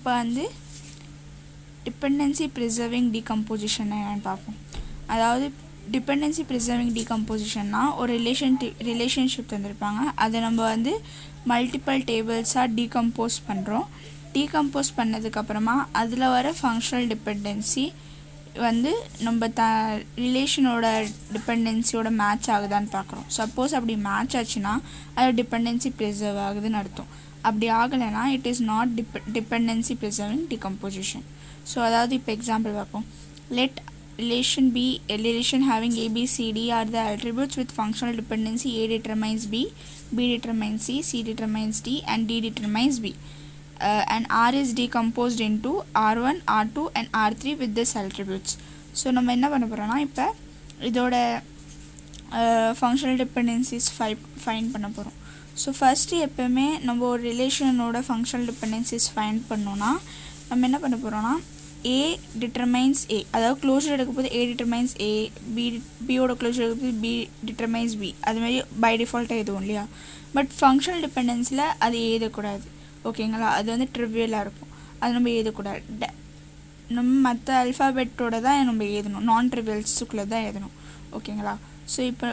இப்போ வந்து dependency preserving decomposition என்னன்னு பார்ப்போம். அதாவது டிபெண்டன்சி ப்ரிசர்விங் டீகம்போசிஷன்னா ஒரு ரிலேஷன்ஷிப் தந்திருப்பாங்க, அதை நம்ம வந்து மல்டிபிள் டேபிள்ஸாக டீகம்போஸ் பண்ணுறோம். டீகம்போஸ் பண்ணதுக்கப்புறமா அதில் வர ஃபங்க்ஷனல் டிபெண்டன்சி வந்து நம்ம ரிலேஷனோட டிபெண்டன்சியோட மேட்ச் ஆகுதான்னு பார்க்குறோம். சப்போஸ் அப்படி மேட்ச் ஆச்சுன்னா அது டிபெண்டன்சி ப்ரிசர்வ் ஆகுதுன்னு அர்த்தம். அப்படி ஆகலைன்னா it is not dependency preserving decomposition. So அதாவது இப்போ எக்ஸாம்பிள் பார்ப்போம். Let relation B, a relation having A, B, C, D are the attributes with functional dependency. A determines B, B determines C, C determines D, and D determines B. And R is decomposed into R1, R2, and R3 with this attributes. So நம்ம என்ன பண்ண போகிறோம்னா இப்போ இதோட functional dependencies find பண்ண போகிறோம். So first எப்போவுமே நம்ம ஒரு ரிலேஷனோட ஃபங்க்ஷனல் டிபெண்டன்சிஸ் ஃபைண்ட் பண்ணோன்னா நம்ம என்ன பண்ண போகிறோம்னா A determines A, அதாவது க்ளோஷர் எடுக்கும்போது A determines A, பியோட க்ளோஷர் எடுக்கும்போது B determines B. அதுமாதிரி பை டிஃபால்ட்டாக எதுவும் இல்லையா. பட் ஃபங்க்ஷனல் டிபெண்டன்ஸில் அது எழுதக்கூடாது, ஓகேங்களா. அது வந்து ட்ரிவியலாக இருக்கும், அது நம்ம எழுதக்கூடாது. நம்ம மற்ற அல்ஃபாபெட்டோட தான் நம்ம எழுதணும், நான் ட்ரிவியல்ஸுக்குள்ளே தான் எழுதணும், ஓகேங்களா. ஸோ இப்போ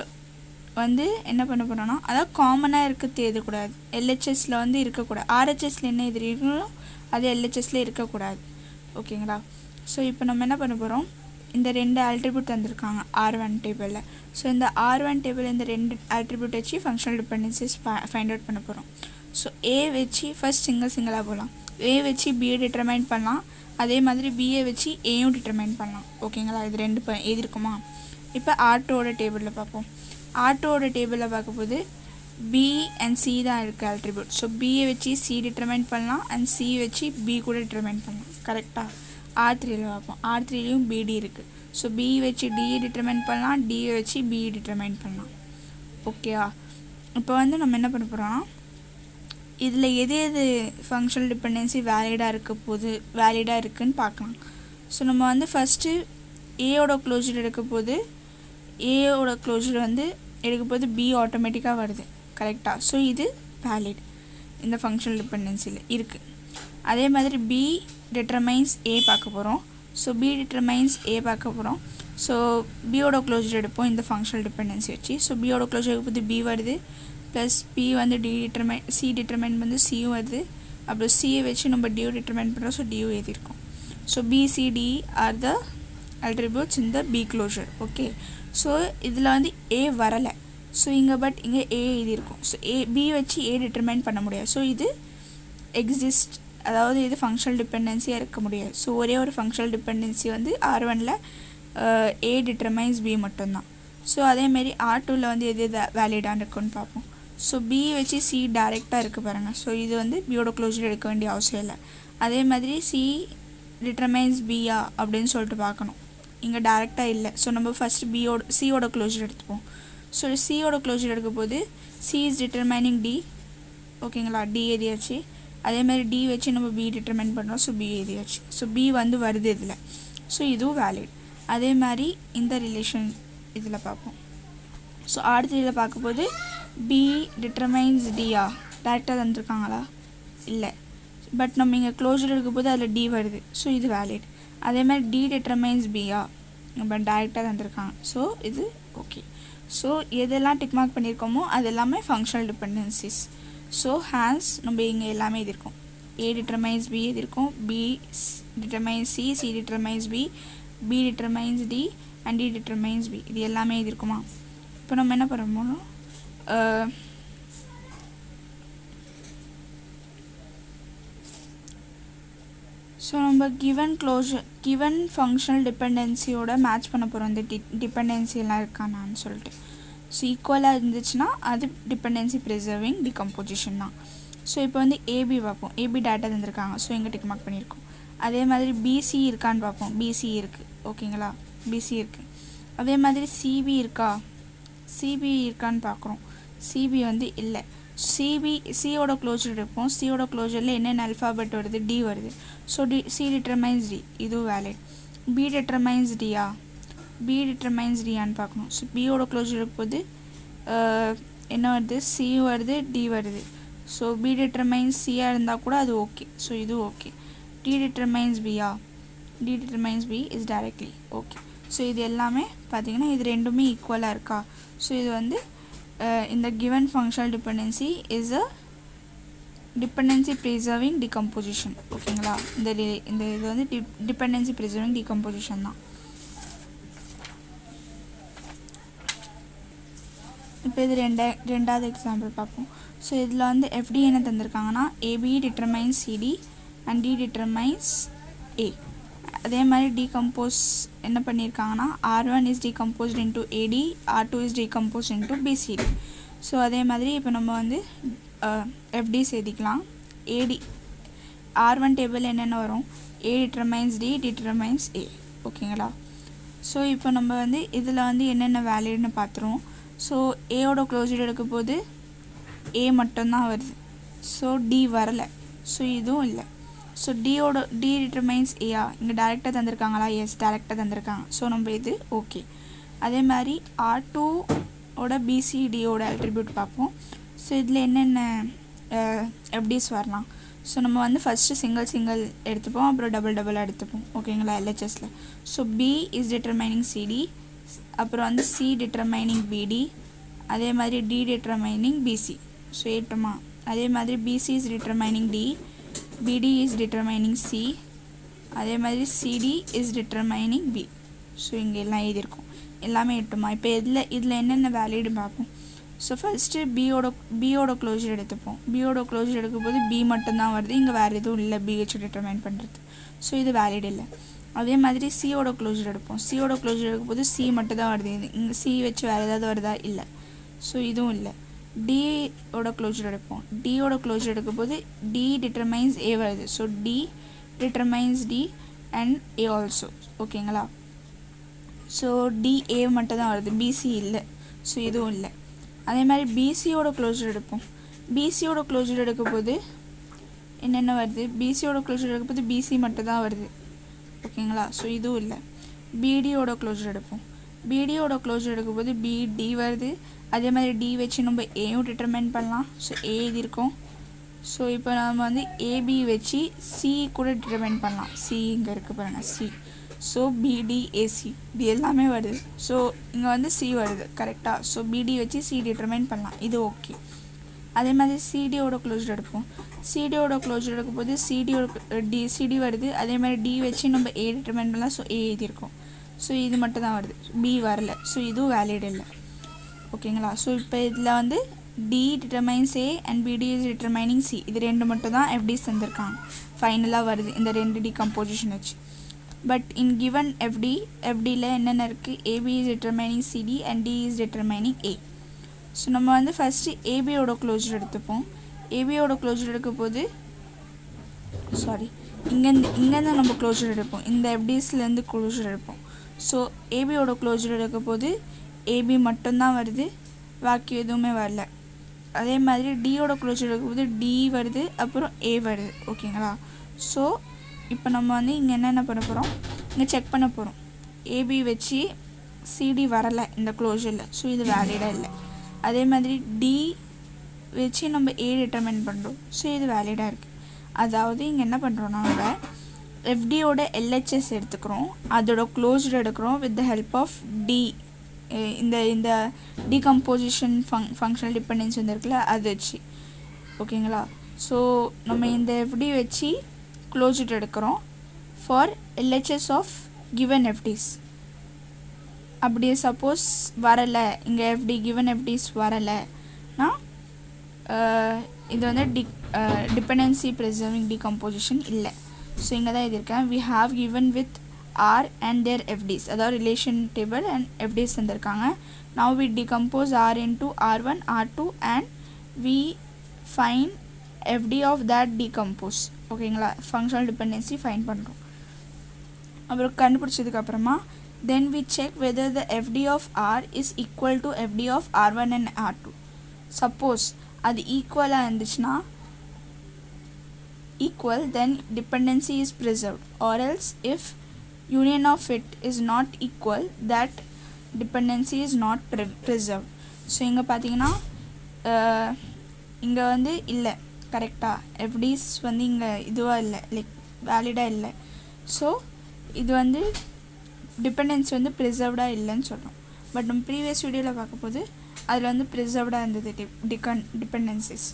வந்து என்ன பண்ண போகிறோன்னா அதாவது காமனாக இருக்கிறது எழுதக்கூடாது. எல்ஹெச்எஸில் வந்து இருக்கக்கூடாது, ஆர்ஹெச்எஸில் என்ன எழுதுறீங்களோ அது எல்ஹெச்எஸில் இருக்கக்கூடாது, ஓகேங்களா. ஸோ இப்போ நம்ம என்ன பண்ண போகிறோம், இந்த ரெண்டு ஆட்ரிபியூட் தந்திருக்காங்க R1 டேபிளில். ஸோ இந்த R1 டேபிள் இந்த ரெண்டு ஆட்ரிபியூட் வச்சு ஃபங்க்ஷனல் டிபெண்டன்சிஸ் ஃபைண்ட் அவுட் பண்ண போகிறோம். ஸோ A வச்சு ஃபஸ்ட் சிங்கிளாக போகலாம். A வச்சு Bயை டிட்டர்மைன் பண்ணலாம், அதே மாதிரி Bயை வச்சு ஏயும் டிட்டர்மைன் பண்ணலாம், ஓகேங்களா. இது ரெண்டு எழுதிருக்குமா. இப்போ R2ஓட டேபிளில் பார்ப்போம். R2ஓட டேபிளில் பார்க்கும்போது B அண்ட் C தான் இருக்குது ஆட்ரிபியூட். ஸோ Bயை வச்சு C டிட்டர்மைன் பண்ணலாம் அண்ட் C வச்சு B கூட டிட்டர்மைன் பண்ணலாம், கரெக்டாக. R3யில் பார்ப்போம். R3லையும் BD இருக்குது. ஸோ B வச்சு Dயை டிட்டர்மைன் பண்ணலாம், Dயை வச்சு B டிட்டர்மைன் பண்ணலாம், ஓகேவா. இப்போ வந்து நம்ம என்ன பண்ண போகிறோம்னா இதில் எது ஃபங்க்ஷனல் டிபெண்டன்சி வேலிடாக இருக்குதுன்னு பார்க்கலாம். ஸோ நம்ம வந்து ஃபஸ்ட்டு ஏயோட க்ளோஷர் ஏயோட க்ளோஷர் வந்து எடுக்கும்போது B ஆட்டோமேட்டிக்காக வருது, கரெக்டாக. ஸோ இது வேலிட், இந்த ஃபங்க்ஷனல் டிபெண்டன்சியில் இருக்குது. அதே மாதிரி B டிட்டர்மைன்ஸ் A பார்க்க போகிறோம். ஸோ B டிட்டர்மைன்ஸ் A பார்க்க போகிறோம். ஸோ பியோட க்ளோஷர் எடுப்போம் இந்த ஃபங்க்ஷனல் டிபெண்டன்சி வச்சு. ஸோ பியோட க்ளோஷர் எடுக்கும்போது B வருது, ப்ளஸ் B வந்து C டிட்டர்மைன் வந்து Cயும் வருது. அப்புறம் Cயை வச்சு நம்ம Dயை டிட்டர்மைன் பண்ணுறோம். ஸோ Dயும் எழுதியிருக்கோம். So B, C, D R the attributes in the B closure, okay. So இதில் வந்து A வரலை, ஸோ இங்கே இங்கே A எழுதியிருக்கும். ஸோ B வச்சு A டிட்டர்மைன் பண்ண முடியாது. ஸோ இது எக்ஸிஸ்ட், அதாவது இது ஃபங்க்ஷனல் டிபெண்டன்சியாக இருக்க முடியாது. ஸோ ஒரே ஒரு ஃபங்க்ஷனல் டிபெண்டன்சி வந்து R1ல் A டிட்டர்மைன்ஸ் B மட்டும்தான். ஸோ அதேமாரி R2ல் வந்து எது வேலிடாக இருக்குன்னு பார்ப்போம். ஸோ B வச்சு C டைரெக்டாக இருக்குது பாருங்கள். ஸோ இது வந்து பியோட க்ளோஷர் எடுக்க வேண்டிய அவசியம் இல்லை. அதே மாதிரி C டிட்டர்மைன்ஸ் Bயா அப்படின்னு சொல்லிட்டு பார்க்கணும், இங்கே டைரெக்டாக இல்லை. ஸோ நம்ம ஃபஸ்ட்டு Cயோட க்ளோஷர் எடுத்துப்போம். ஸோ Cயோட க்ளோஷர் எடுக்க போது C இஸ் டிட்டர்மைனிங் D, ஓகேங்களா. D எழுதியாச்சு. அதே மாதிரி D வச்சு நம்ம B டிட்டர்மைன் பண்ணுறோம். ஸோ B எழுதியாச்சு. ஸோ B வந்து வருது இதில். ஸோ இதுவும் வேலிட். அதே மாதிரி இந்த ரிலேஷன் இதில் பார்ப்போம். ஸோ R3யில் பார்க்கும்போது B டிட்டர்மைன்ஸ் Dயா டேரெக்டாக தந்துருக்காங்களா, இல்லை. பட் நம்ம இங்கே க்ளோஷர் எடுக்கும்போது அதில் D வருது. ஸோ இது வேலிட். அதே மாதிரி D டிட்டர்மைன்ஸ் Bயா நம்ம டேரெக்டாக தந்துருக்காங்க. ஸோ இது ஓகே. ஸோ எதெல்லாம் டிக் மார்க் பண்ணியிருக்கோமோ அது எல்லாமே ஃபங்க்ஷனல் டிபெண்டன்சிஸ். ஸோ ஹேன்ஸ் நம்ம இங்கே எல்லாமே எழுதியிருக்கோம். A டிட்டர்மைன்ஸ் B எழுதியிருக்கோம், B determines C, C determines B, B determines D and D determines B, இது எல்லாமே எழுதியிருக்குமா. இப்போ நம்ம என்ன பண்ணுறோமோ ஸோ நம்ம கிவன் ஃபங்க்ஷனல் டிபெண்டன்சியோட மேட்ச் பண்ண போகிறோம் இந்த டிபெண்டன்சியெல்லாம் இருக்கானான்னு சொல்லிட்டு. ஸோ ஈக்குவலாக இருந்துச்சுன்னா அது டிபெண்டன்சி ப்ரிசர்விங் டிகம்போசிஷன் தான். ஸோ இப்போ வந்து AB பார்ப்போம். AB டேட்டா தந்துருக்காங்க. ஸோ இங்கே டிக் மார்க் பண்ணியிருக்கோம். அதே மாதிரி BC இருக்கான்னு பார்ப்போம். BC இருக்குது, ஓகேங்களா. BC இருக்குது. அதே மாதிரி CB இருக்கான்னு பார்க்குறோம். CB வந்து இல்லை. Cயோட க்ளோஷர் எடுப்போம். Cயோட க்ளோஷரில் என்னென்ன அல்ஃபாபெட் வருது, D வருது. ஸோ C டிட்டர்மைன்ஸ் D, இதுவும் வேலிட். B டிட்டர்மைன்ஸ் Dயா, B டிட்டர்மைன்ஸ் Dயான்னு பார்க்கணும். ஸோ Bயோட க்ளோஷர் எடுக்கும்போது என்ன வருது, C வருது, D வருது. ஸோ B டிட்டர்மைன்ஸ் Cயாக இருந்தால் கூட அது ஓகே. ஸோ இது okay. D determines B D determines B is directly okay. So இது எல்லாமே பார்த்தீங்கன்னா இது ரெண்டுமே ஈக்குவலாக இருக்கா. ஸோ இது வந்து இந்த given functional dependency is a dependency preserving decomposition. ஓகேங்களா, இந்த இது வந்து dependency preserving decomposition தான். இப்போ இது ரெண்டாவது எக்ஸாம்பிள் பார்ப்போம். ஸோ இதில் வந்து FD என்ன தந்திருக்காங்கன்னா AB determines CD and D determines A. அதே மாதிரி டீகம்போஸ் என்ன பண்ணியிருக்காங்கன்னா R1 is decomposed into AD, R2 is decomposed into BCD. So அதே மாதிரி இப்போ நம்ம வந்து FD சேர்த்திக்கலாம். AD R1 டேபிள் என்னென்ன வரும், A determines D determines A. ஓகேங்களா. ஸோ இப்போ நம்ம வந்து இதில் வந்து என்னென்ன வேல்யூன்னு பார்த்துருவோம். ஸோ ஏயோட க்ளோஸ்டு எடுக்கும் போது A மட்டும்தான் வருது. ஸோ D வரலை. ஸோ இதுவும் இல்லை. ஸோ D determines A இங்கே டேரெக்டாக தந்திருக்காங்களா, எஸ் டேரெக்டாக தந்திருக்காங்க. ஸோ நம்ம இது ஓகே. அதே மாதிரி R2 ஓட BCDயோட அட்ரிபியூட் பார்ப்போம். ஸோ இதில் என்னென்ன FDs வரலாம். ஸோ நம்ம வந்து ஃபஸ்ட்டு சிங்கிள் எடுத்துப்போம், அப்புறம் டபுள் எடுத்துப்போம். ஓகேங்களா, LHSல. So B is determining CD, அப்புறம் வந்து C determining BD, அதே மாதிரி D determining BC. ஸோ ஏட்டோமா. அதே மாதிரி BC is determining D, BD is determining C, அதே மாதிரி CD is determining B. So இங்கே எல்லாம் எழுதியிருக்கோம், எல்லாமே எட்டுமா. இப்போ இதில் என்னென்ன வேல்யூடு பார்ப்போம். ஸோ ஃபஸ்ட்டு பியோட க்ளோஷர் எடுத்துப்போம். பியோட க்ளோஷர் எடுக்கும்போது B மட்டும்தான் வருது, இங்கே வேறு எதுவும் இல்லை B வச்சு டிட்டர்மைன் பண்ணுறது. ஸோ இது வேலிட் இல்லை. அதே மாதிரி சியோட க்ளோஷர் எடுப்போம். சியோட க்ளோஷர் எடுக்கும்போது C மட்டும் தான் வருது, இங்கே C வச்சு வேறு ஏதாவது வருதா, இல்லை. ஸோ இதுவும் இல்லை. டியோட க்ளோஷர் எடுப்போம். டியோட க்ளோஷர் எடுக்கும்போது D determines A வருது. So D determines D and A also. ஓகேங்களா. ஸோ DA மட்டும் தான் வருது, BC இல்லை. ஸோ இதுவும் இல்லை. அதே மாதிரி BCயோட க்ளோஷர் எடுப்போம். BCயோட க்ளோஷர் எடுக்கும்போது என்னென்ன வருது, BCயோட க்ளோஷர் எடுக்கும்போது BC மட்டும் தான் வருது. ஓகேங்களா. ஸோ இதுவும் இல்லை. BDயோட க்ளோஷர் எடுப்போம். BDயோட க்ளோஷர் எடுக்கும்போது BD வருது. அதே மாதிரி D வச்சு நம்ம ஏயும் டிட்டர்மைன் பண்ணலாம். ஸோ A இது இருக்கும். ஸோ இப்போ நம்ம வந்து AB வச்சு C கூட டிட்டர்மைன் பண்ணலாம். C இங்கே இருக்குது பாருங்கள், C. ஸோ BDAC இது எல்லாமே வருது. ஸோ இங்கே வந்து C வருது கரெக்டாக. ஸோ BD வச்சு C டிட்டர்மைன் பண்ணலாம், இது ஓகே. அதே மாதிரி CDயோட க்ளோஷர் எடுப்போம். CDயோட க்ளோஷர் எடுக்கும்போது CD வருது. அதே மாதிரி D வச்சு நம்ம A டிட்டர்மைன் பண்ணலாம். ஸோ A எழுதியிருக்கோம். ஸோ இது மட்டும் தான் வருது, B வரல. ஸோ இதுவும் வேலிட் இல்லை. ஓகேங்களா. ஸோ இப்போ இதில் வந்து D determines A and BD is determining C. இது ரெண்டு மட்டும் தான் FDs தந்திருக்காங்க, ஃபைனலாக வருது இந்த ரெண்டு டிகம்போசிஷன் வச்சு. பட் இன் கிவன் FDயில் என்னென்ன இருக்குது, AB is determining CD and D is determining A. So நம்ம வந்து ஃபஸ்ட்டு ABயோட க்ளோஷர் எடுத்துப்போம். ABயோட க்ளோஷர் எடுக்கும் போது இங்கேருந்து நம்ம க்ளோஷர் எடுப்போம், இந்த FDஸ்லேருந்து க்ளோஷர் எடுப்போம். ஸோ ABயோட க்ளோஷர் எடுக்கும் போது AB மட்டும்தான் வருது, பாக்கி எதுவுமே வரல. அதே மாதிரி டியோட க்ளோஷர் எடுக்கும்போது D வருது, அப்புறம் A வருது. ஓகேங்களா. ஸோ இப்போ நம்ம வந்து இங்கே என்னென்ன பண்ண போகிறோம், இங்கே செக் பண்ண போகிறோம். AB வச்சு CD வரலை இந்த க்ளோஷரில். ஸோ இது வேலிடாக இல்லை. அதே மாதிரி D வச்சு நம்ம A டிட்டர்மைன் பண்ணுறோம். ஸோ இது வேலிடாக இருக்குது. அதாவது இங்கே என்ன பண்ணுறோன்னா நம்ம FDயோட LHS எடுத்துக்கிறோம், அதோட க்ளோஷர் எடுக்கிறோம் with the help of D. இந்த டீகம்போசிஷன் ஃபங்க்ஷனல் டிபெண்டன்சி வந்துருக்குல்ல, அது வச்சு. ஓகேங்களா. ஸோ நம்ம இந்த FD வச்சு க்ளோஷர் எடுக்கிறோம் for LHS of given FDs. அப்படியே சப்போஸ் வரலை, இங்கே கிவன் FDs வரலைன்னா இது வந்து டிபெண்டன்சி ப்ரிசர்விங் டிகம்போசிஷன் இல்லை. ஸோ இங்கே தான் இது இருக்கேன். we have given with R and their FDs, அதாவது ரிலேஷன் டேபிள் அண்ட் FDs தந்திருக்காங்க. now we decompose R into R1 R2 and we find FD of that decompose. ஓகேங்களா. ஃபங்க்ஷனல் டிபெண்டன்சி ஃபைன் பண்ணுறோம். அப்புறம் கண்டுபிடிச்சதுக்கப்புறமா then we check whether the FD of R is equal to FD of R1 and R2. Suppose அது ஈக்குவலாக இருந்துச்சுன்னா equal, then dependency is preserved, or else if union of it is not equal, that dependency is not preserved. So இங்கே பார்த்தீங்கன்னா இங்கே வந்து இல்லை கரெக்டாக FDs வந்து இங்கே இதுவாக இல்லை, லைக் வேலிடாக இல்லை. ஸோ இது வந்து டிபெண்டன்சி வந்து ப்ரிசர்வ்டாக இல்லைன்னு சொல்கிறோம். பட் நம்ம ப்ரீவியஸ் வீடியோவில் பார்க்கும்போது அதில் வந்து ப்ரிசர்வ்டாக இருந்தது டிபெண்டன்சிஸ்.